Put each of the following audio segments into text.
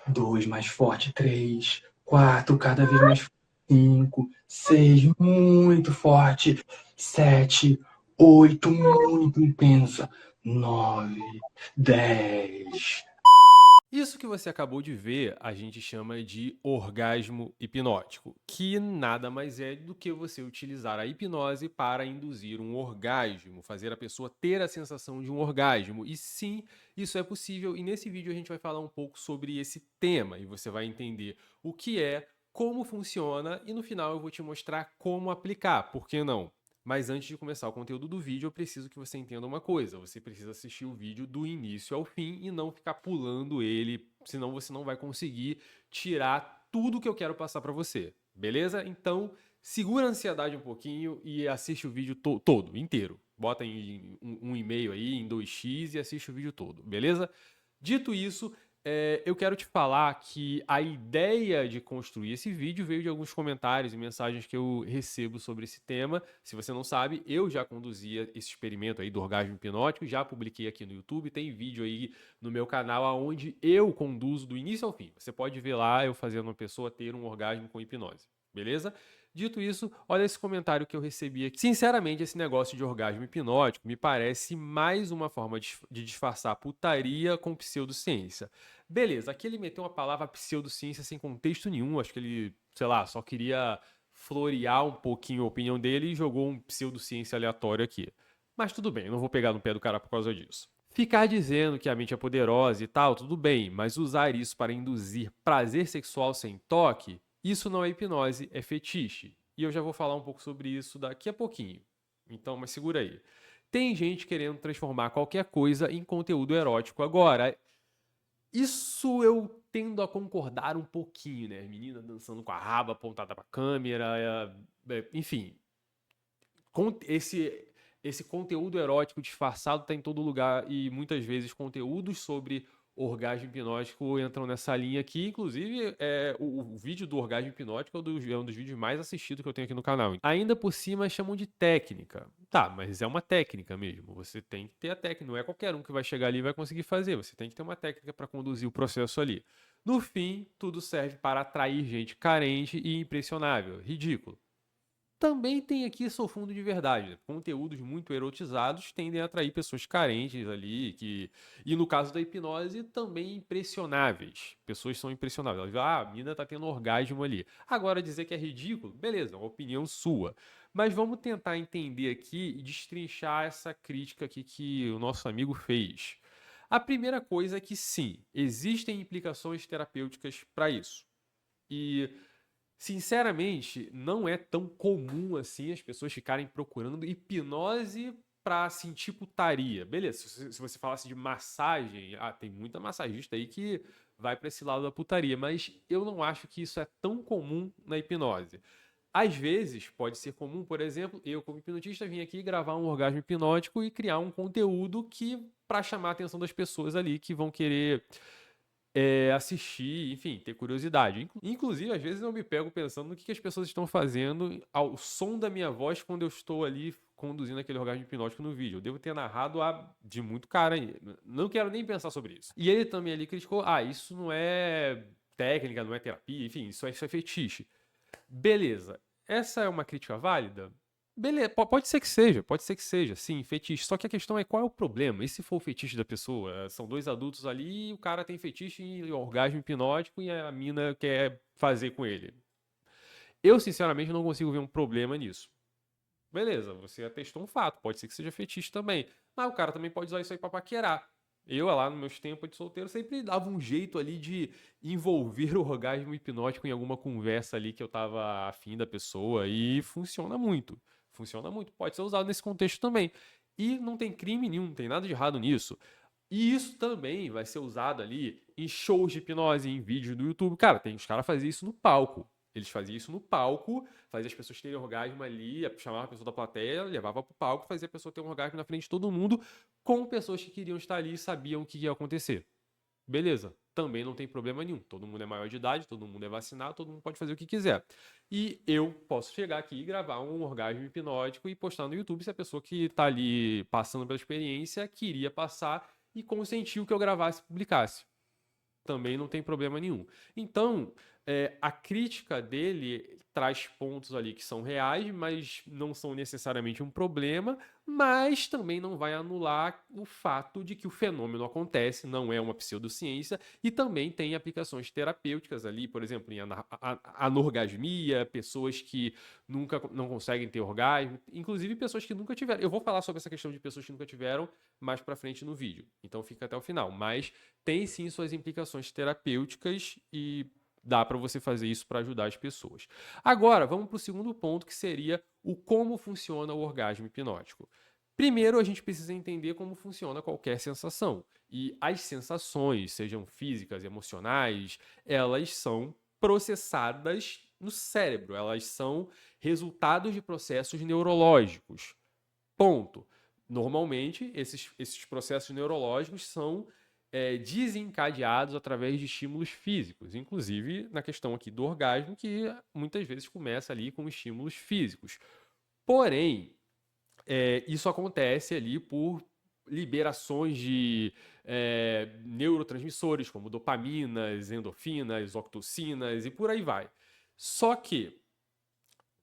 2, mais forte, 3, 4, cada vez mais forte, 5, 6, muito forte, 7, 8, muito intensa, 9, 10. Isso que você acabou de ver, a gente chama de orgasmo hipnótico, que nada mais é do que você utilizar a hipnose para induzir um orgasmo, fazer a pessoa ter a sensação de um orgasmo. E sim, isso é possível, e nesse vídeo a gente vai falar um pouco sobre esse tema, e você vai entender o que é, como funciona, e no final eu vou te mostrar como aplicar, por que não? Mas antes de começar o conteúdo do vídeo, eu preciso que você entenda uma coisa. Você precisa assistir o vídeo do início ao fim e não ficar pulando ele, senão você não vai conseguir tirar tudo que eu quero passar para você. Beleza? Então, segura a ansiedade um pouquinho e assiste o vídeo todo, inteiro. Bota em um e-mail aí, em 2x e assiste o vídeo todo, beleza? Dito isso, eu quero te falar que a ideia de construir esse vídeo veio de alguns comentários e mensagens que eu recebo sobre esse tema. Se você não sabe, eu já conduzia esse experimento aí do orgasmo hipnótico, já publiquei aqui no YouTube, tem vídeo aí no meu canal onde eu conduzo do início ao fim. Você pode ver lá eu fazendo uma pessoa ter um orgasmo com hipnose, beleza? Dito isso, olha esse comentário que eu recebi aqui. Sinceramente, esse negócio de orgasmo hipnótico me parece mais uma forma de disfarçar putaria com pseudociência. Beleza, aqui ele meteu uma palavra pseudociência sem contexto nenhum, acho que ele, sei lá, só queria florear um pouquinho a opinião dele e jogou um pseudociência aleatório aqui. Mas tudo bem, eu não vou pegar no pé do cara por causa disso. Ficar dizendo que a mente é poderosa e tal, tudo bem, mas usar isso para induzir prazer sexual sem toque, isso não é hipnose, é fetiche. E eu já vou falar um pouco sobre isso daqui a pouquinho. Então, mas segura aí. Tem gente querendo transformar qualquer coisa em conteúdo erótico agora. Isso eu tendo a concordar um pouquinho, né? Menina dançando com a raba apontada para a câmera, enfim. Esse conteúdo erótico disfarçado está em todo lugar e muitas vezes conteúdos sobre orgasmo hipnótico entram nessa linha aqui. Inclusive, o vídeo do orgasmo hipnótico é um dos vídeos mais assistidos que eu tenho aqui no canal. Ainda por cima chamam de técnica. Tá, mas é uma técnica mesmo. Você tem que ter a técnica. Não é qualquer um que vai chegar ali e vai conseguir fazer. Você tem que ter uma técnica para conduzir o processo ali. No fim, tudo serve para atrair gente carente e impressionável. Ridículo. Também tem aqui seu fundo de verdade, né? Conteúdos muito erotizados tendem a atrair pessoas carentes ali, e no caso da hipnose, também impressionáveis. Pessoas são impressionáveis. Elas falam, a mina tá tendo orgasmo ali. Agora, dizer que é ridículo, beleza, é uma opinião sua. Mas vamos tentar entender aqui e destrinchar essa crítica aqui que o nosso amigo fez. A primeira coisa é que sim, existem implicações terapêuticas para isso. E sinceramente, não é tão comum assim as pessoas ficarem procurando hipnose pra sentir putaria. Beleza, se você falasse de massagem, tem muita massagista aí que vai pra esse lado da putaria, mas eu não acho que isso é tão comum na hipnose. Às vezes, pode ser comum, por exemplo, eu como hipnotista vim aqui gravar um orgasmo hipnótico e criar um conteúdo que para chamar a atenção das pessoas ali que vão querer assistir, enfim, ter curiosidade. Inclusive, às vezes eu me pego pensando no que as pessoas estão fazendo ao som da minha voz quando eu estou ali conduzindo aquele orgasmo hipnótico no vídeo. Eu devo ter narrado de muito cara aí. Não quero nem pensar sobre isso. E ele também ali criticou, isso não é técnica, não é terapia, enfim, isso é fetiche. Beleza. Essa é uma crítica válida? Beleza, pode ser que seja, sim, fetiche. Só que a questão é qual é o problema? E se for o fetiche da pessoa? São dois adultos ali e o cara tem fetiche em orgasmo hipnótico e a mina quer fazer com ele. Eu, sinceramente, não consigo ver um problema nisso. Beleza, você atestou um fato, pode ser que seja fetiche também. Mas o cara também pode usar isso aí pra paquerar. Eu, lá nos meus tempos de solteiro, sempre dava um jeito ali de envolver o orgasmo hipnótico em alguma conversa ali que eu tava afim da pessoa e funciona muito. Funciona muito, pode ser usado nesse contexto também. E não tem crime nenhum, não tem nada de errado nisso. E isso também vai ser usado ali em shows de hipnose, em vídeos do YouTube. Cara, os caras faziam isso no palco. Eles faziam isso no palco, fazia as pessoas terem orgasmo ali, chamava a pessoa da plateia, levava pro palco, fazia a pessoa ter um orgasmo na frente de todo mundo, com pessoas que queriam estar ali e sabiam o que ia acontecer. Beleza, também não tem problema nenhum. Todo mundo é maior de idade, todo mundo é vacinado, todo mundo pode fazer o que quiser. E eu posso chegar aqui e gravar um orgasmo hipnótico e postar no YouTube se a pessoa que tá ali passando pela experiência queria passar e consentiu que eu gravasse e publicasse. também não tem problema nenhum. Então, a crítica dele traz pontos ali que são reais, mas não são necessariamente um problema, mas também não vai anular o fato de que o fenômeno acontece, não é uma pseudociência, e também tem aplicações terapêuticas ali, por exemplo, em anorgasmia, pessoas que nunca não conseguem ter orgasmo, inclusive pessoas que nunca tiveram. Eu vou falar sobre essa questão de pessoas que nunca tiveram mais pra frente no vídeo, então fica até o final, mas tem sim suas implicações terapêuticas e dá para você fazer isso para ajudar as pessoas. Agora, vamos para o segundo ponto, que seria o como funciona o orgasmo hipnótico. Primeiro, a gente precisa entender como funciona qualquer sensação. E as sensações, sejam físicas, emocionais, elas são processadas no cérebro, elas são resultados de processos neurológicos. Ponto. Normalmente, esses processos neurológicos são desencadeados através de estímulos físicos, inclusive na questão aqui do orgasmo, que muitas vezes começa ali com estímulos físicos. Porém, isso acontece ali por liberações de neurotransmissores, como dopaminas, endorfinas, ocitocinas e por aí vai. Só que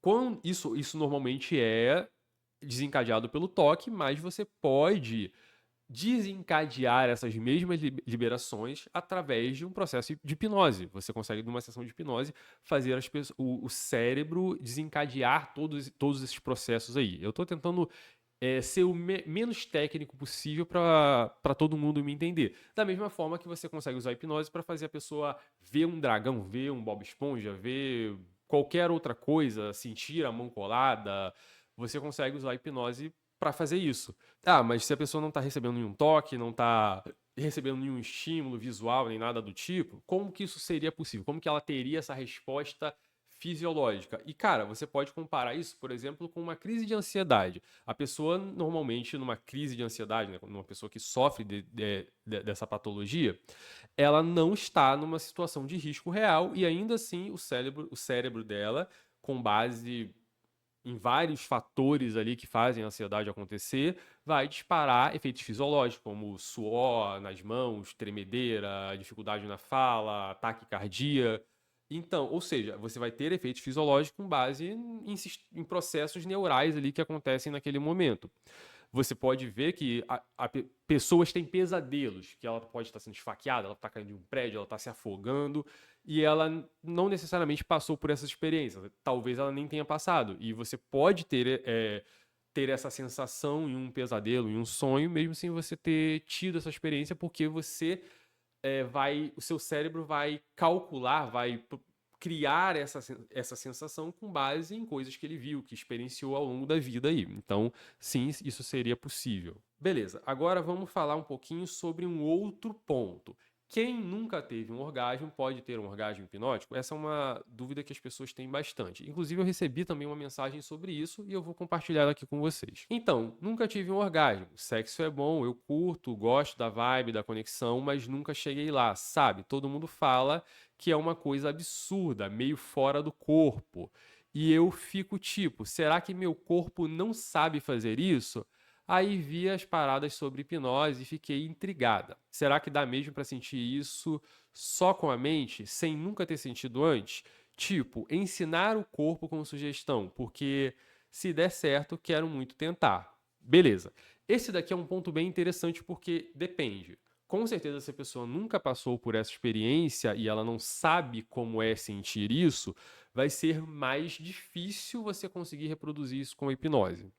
quando isso normalmente é desencadeado pelo toque, mas você pode desencadear essas mesmas liberações através de um processo de hipnose. Você consegue, numa sessão de hipnose, fazer o cérebro desencadear todos esses processos aí. Eu estou tentando ser o menos técnico possível para todo mundo me entender. Da mesma forma que você consegue usar a hipnose para fazer a pessoa ver um dragão, ver um Bob Esponja, ver qualquer outra coisa, sentir a mão colada, você consegue usar a hipnose para fazer isso. Ah, mas se a pessoa não está recebendo nenhum toque, não está recebendo nenhum estímulo visual, nem nada do tipo, como que isso seria possível? Como que ela teria essa resposta fisiológica? E, cara, você pode comparar isso, por exemplo, com uma crise de ansiedade. A pessoa, normalmente, numa crise de ansiedade, né, numa pessoa que sofre dessa patologia, ela não está numa situação de risco real e ainda assim o cérebro dela, com base em vários fatores ali que fazem a ansiedade acontecer, vai disparar efeitos fisiológicos, como suor nas mãos, tremedeira, dificuldade na fala, ataque cardíaco. Então, ou seja, você vai ter efeitos fisiológicos com base em processos neurais ali que acontecem naquele momento. Você pode ver que pessoas têm pesadelos, que ela pode estar sendo esfaqueada, ela está caindo de um prédio, ela está se afogando, e ela não necessariamente passou por essa experiência. Talvez ela nem tenha passado. E você pode ter essa sensação em um pesadelo, em um sonho, mesmo sem você ter tido essa experiência, porque o seu cérebro vai calcular, vai criar essa sensação com base em coisas que ele viu, que experienciou ao longo da vida aí. Então, sim, isso seria possível. Beleza, agora vamos falar um pouquinho sobre um outro ponto. Quem nunca teve um orgasmo pode ter um orgasmo hipnótico? Essa é uma dúvida que as pessoas têm bastante. Inclusive, eu recebi também uma mensagem sobre isso e eu vou compartilhar aqui com vocês. Então, nunca tive um orgasmo. Sexo é bom, eu curto, gosto da vibe, da conexão, mas nunca cheguei lá, sabe? Todo mundo fala que é uma coisa absurda, meio fora do corpo. E eu fico tipo, será que meu corpo não sabe fazer isso? Aí vi as paradas sobre hipnose e fiquei intrigada. Será que dá mesmo para sentir isso só com a mente, sem nunca ter sentido antes? Tipo, ensinar o corpo com sugestão, porque se der certo, quero muito tentar. Beleza. Esse daqui é um ponto bem interessante porque depende. Com certeza, se a pessoa nunca passou por essa experiência e ela não sabe como é sentir isso, vai ser mais difícil você conseguir reproduzir isso com a hipnose.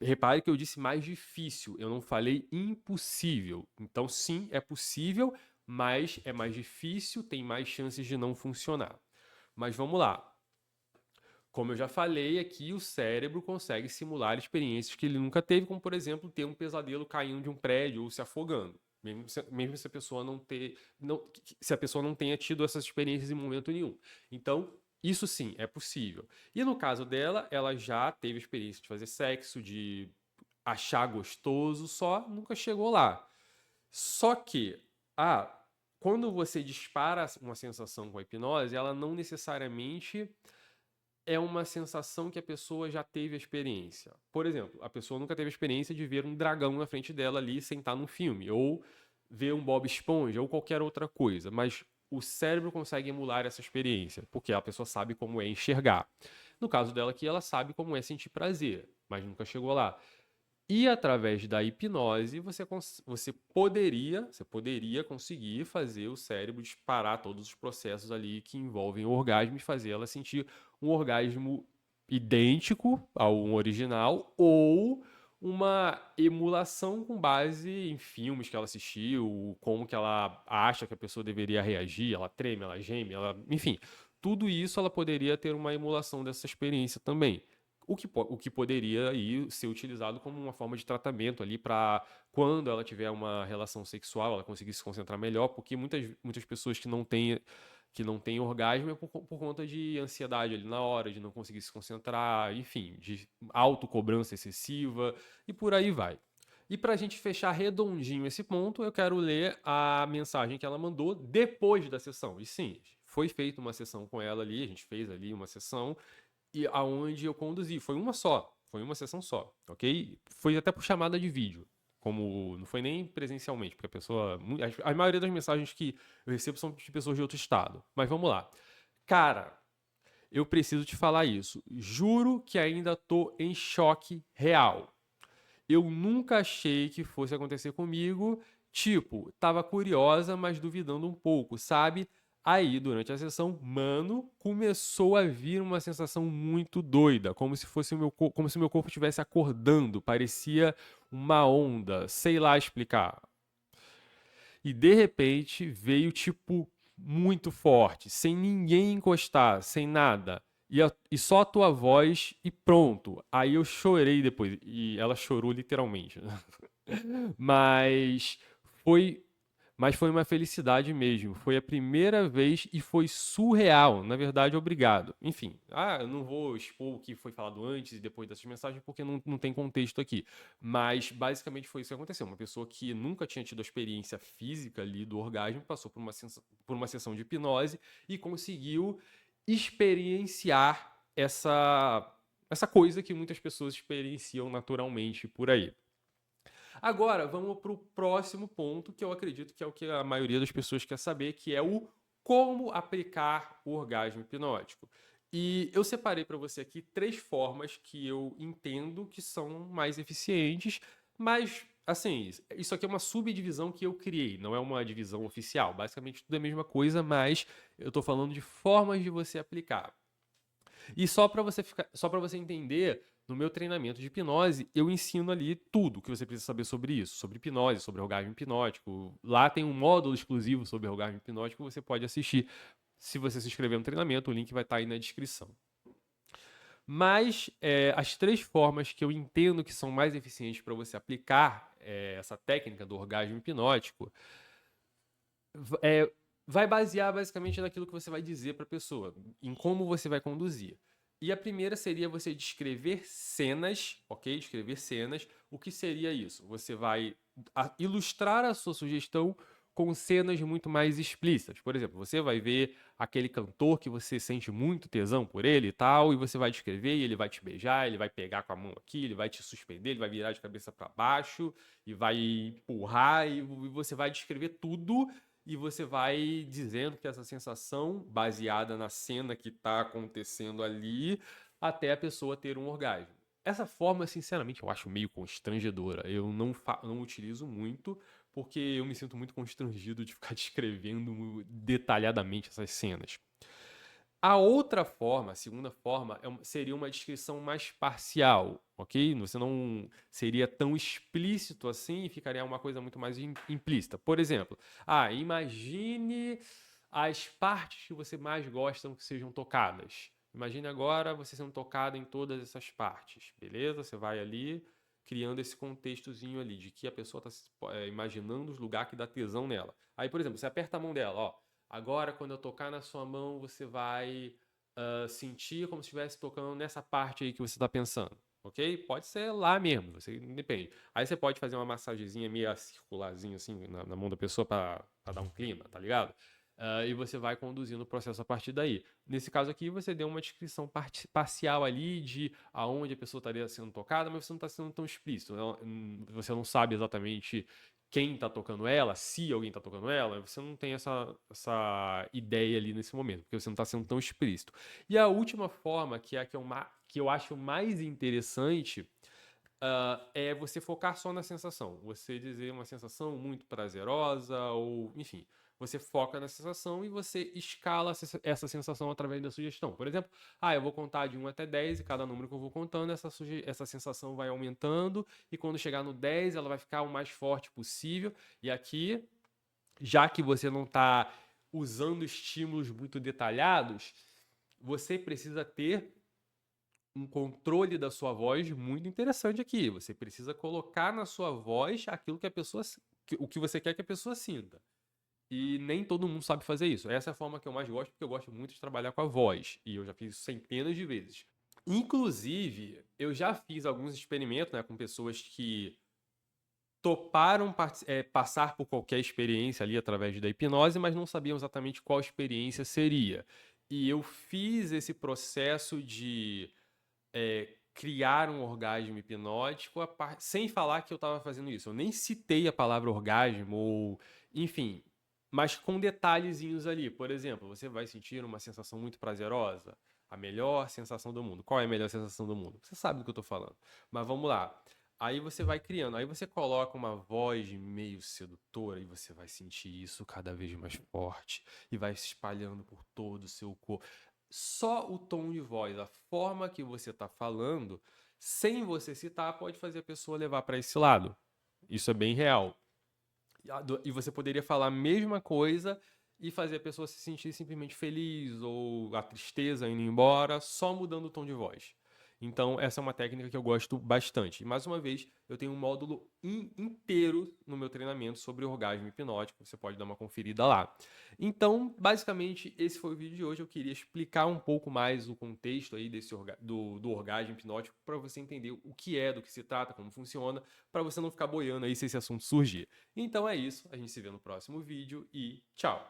Repare que eu disse mais difícil, eu não falei impossível. Então, sim, é possível, mas é mais difícil, tem mais chances de não funcionar. Mas vamos lá. Como eu já falei aqui, o cérebro consegue simular experiências que ele nunca teve, como, por exemplo, ter um pesadelo caindo de um prédio ou se afogando. Mesmo se a pessoa se a pessoa não tenha tido essas experiências em momento nenhum. Então, isso sim, é possível. E no caso dela, ela já teve experiência de fazer sexo, de achar gostoso, só nunca chegou lá. Só que, quando você dispara uma sensação com a hipnose, ela não necessariamente é uma sensação que a pessoa já teve a experiência. Por exemplo, a pessoa nunca teve a experiência de ver um dragão na frente dela ali sentar num filme, ou ver um Bob Esponja ou qualquer outra coisa, mas o cérebro consegue emular essa experiência, porque a pessoa sabe como é enxergar. No caso dela aqui, ela sabe como é sentir prazer, mas nunca chegou lá. E através da hipnose, você poderia conseguir fazer o cérebro disparar todos os processos ali que envolvem o orgasmo e fazer ela sentir um orgasmo idêntico ao original ou uma emulação com base em filmes que ela assistiu, como que ela acha que a pessoa deveria reagir, ela treme, ela geme, enfim, tudo isso ela poderia ter uma emulação dessa experiência também. O que poderia aí ser utilizado como uma forma de tratamento ali para quando ela tiver uma relação sexual, ela conseguir se concentrar melhor, porque muitas pessoas que não têm orgasmo é por conta de ansiedade ali na hora, de não conseguir se concentrar, enfim, de autocobrança excessiva e por aí vai. E para a gente fechar redondinho esse ponto, eu quero ler a mensagem que ela mandou depois da sessão. E sim, foi feita uma sessão com ela ali, a gente fez ali uma sessão e aonde eu conduzi. Foi uma só, foi uma sessão só, ok? Foi até por chamada de vídeo, como não foi nem presencialmente, porque a pessoa, a maioria das mensagens que eu recebo são de pessoas de outro estado. Mas vamos lá. Cara, eu preciso te falar isso. Juro que ainda tô em choque real. Eu nunca achei que fosse acontecer comigo. Tipo, tava curiosa, mas duvidando um pouco, sabe? Aí, durante a sessão, mano, começou a vir uma sensação muito doida, como se fosse como se o meu corpo estivesse acordando, parecia uma onda, sei lá explicar. E de repente veio tipo muito forte, sem ninguém encostar, sem nada. E só a tua voz e pronto. Aí eu chorei depois. E ela chorou literalmente. Né? Mas foi, mas foi uma felicidade mesmo. Foi a primeira vez e foi surreal. Na verdade, obrigado. Enfim, eu não vou expor o que foi falado antes e depois dessas mensagens porque não tem contexto aqui. Mas basicamente foi isso que aconteceu. Uma pessoa que nunca tinha tido a experiência física ali do orgasmo passou por uma sessão de hipnose e conseguiu experienciar essa coisa que muitas pessoas experienciam naturalmente por aí. Agora, vamos para o próximo ponto, que eu acredito que é o que a maioria das pessoas quer saber, que é o como aplicar o orgasmo hipnótico. E eu separei para você aqui 3 formas que eu entendo que são mais eficientes, mas, assim, isso aqui é uma subdivisão que eu criei, não é uma divisão oficial. Basicamente, tudo é a mesma coisa, mas eu estou falando de formas de você aplicar. E só para você entender, no meu treinamento de hipnose, eu ensino ali tudo que você precisa saber sobre isso, sobre hipnose, sobre orgasmo hipnótico. Lá tem um módulo exclusivo sobre orgasmo hipnótico que você pode assistir. Se você se inscrever no treinamento, o link vai estar aí na descrição. Mas as 3 formas que eu entendo que são mais eficientes para você aplicar essa técnica do orgasmo hipnótico é, vai basear basicamente naquilo que você vai dizer para a pessoa, em como você vai conduzir. E a primeira seria você descrever cenas, ok? Descrever cenas. O que seria isso? Você vai ilustrar a sua sugestão com cenas muito mais explícitas. Por exemplo, você vai ver aquele cantor que você sente muito tesão por ele e tal, e você vai descrever e ele vai te beijar, ele vai pegar com a mão aqui, ele vai te suspender, ele vai virar de cabeça para baixo e vai empurrar e você vai descrever tudo e você vai dizendo que essa sensação, baseada na cena que está acontecendo ali, até a pessoa ter um orgasmo. Essa forma, sinceramente, eu acho meio constrangedora. Eu não utilizo muito, porque eu me sinto muito constrangido de ficar descrevendo detalhadamente essas cenas. A outra forma, a segunda forma, seria uma descrição mais parcial, ok? Você não seria tão explícito assim e ficaria uma coisa muito mais implícita. Por exemplo, imagine as partes que você mais gosta que sejam tocadas. Imagine agora você sendo tocado em todas essas partes, beleza? Você vai ali criando esse contextozinho ali de que a pessoa está imaginando os lugares que dá tesão nela. Aí, por exemplo, você aperta a mão dela, ó. Agora, quando eu tocar na sua mão, você vai sentir como se estivesse tocando nessa parte aí que você está pensando, ok? Pode ser lá mesmo, você depende. Aí você pode fazer uma massagenzinha meio circularzinho assim na mão da pessoa para dar um clima, tá ligado? E você vai conduzindo o processo a partir daí. Nesse caso aqui, você deu uma descrição parcial ali de aonde a pessoa estaria sendo tocada, mas você não está sendo tão explícito. Você não sabe exatamente quem tá tocando ela, se alguém tá tocando ela, você não tem essa ideia ali nesse momento, porque você não tá sendo tão explícito. E a última forma, que é a que eu acho mais interessante, é você focar só na sensação. Você dizer uma sensação muito prazerosa, ou enfim, você foca na sensação e você escala essa sensação através da sugestão. Por exemplo, eu vou contar de 1 até 10 e cada número que eu vou contando, essa sensação vai aumentando e quando chegar no 10 ela vai ficar o mais forte possível. E aqui, já que você não está usando estímulos muito detalhados, você precisa ter um controle da sua voz muito interessante aqui. Você precisa colocar na sua voz aquilo que a pessoa, o que você quer que a pessoa sinta. E nem todo mundo sabe fazer isso. Essa é a forma que eu mais gosto, porque eu gosto muito de trabalhar com a voz. E eu já fiz isso centenas de vezes. Inclusive, eu já fiz alguns experimentos, né, com pessoas que toparam passar por qualquer experiência ali através da hipnose, mas não sabiam exatamente qual experiência seria. E eu fiz esse processo de criar um orgasmo hipnótico sem falar que eu estava fazendo isso. Eu nem citei a palavra orgasmo ou, enfim, mas com detalhezinhos ali. Por exemplo, você vai sentir uma sensação muito prazerosa, a melhor sensação do mundo. Qual é a melhor sensação do mundo? Você sabe do que eu estou falando. Mas vamos lá. Aí você vai criando, aí você coloca uma voz meio sedutora e você vai sentir isso cada vez mais forte e vai se espalhando por todo o seu corpo. Só o tom de voz, a forma que você está falando, sem você citar, pode fazer a pessoa levar para esse lado. Isso é bem real. E você poderia falar a mesma coisa e fazer a pessoa se sentir simplesmente feliz ou a tristeza indo embora, só mudando o tom de voz. Então, essa é uma técnica que eu gosto bastante. E, mais uma vez, eu tenho um módulo inteiro no meu treinamento sobre orgasmo hipnótico. Você pode dar uma conferida lá. Então, basicamente, esse foi o vídeo de hoje. Eu queria explicar um pouco mais o contexto aí do orgasmo hipnótico para você entender o que é, do que se trata, como funciona, para você não ficar boiando aí se esse assunto surgir. Então é isso. A gente se vê no próximo vídeo e tchau!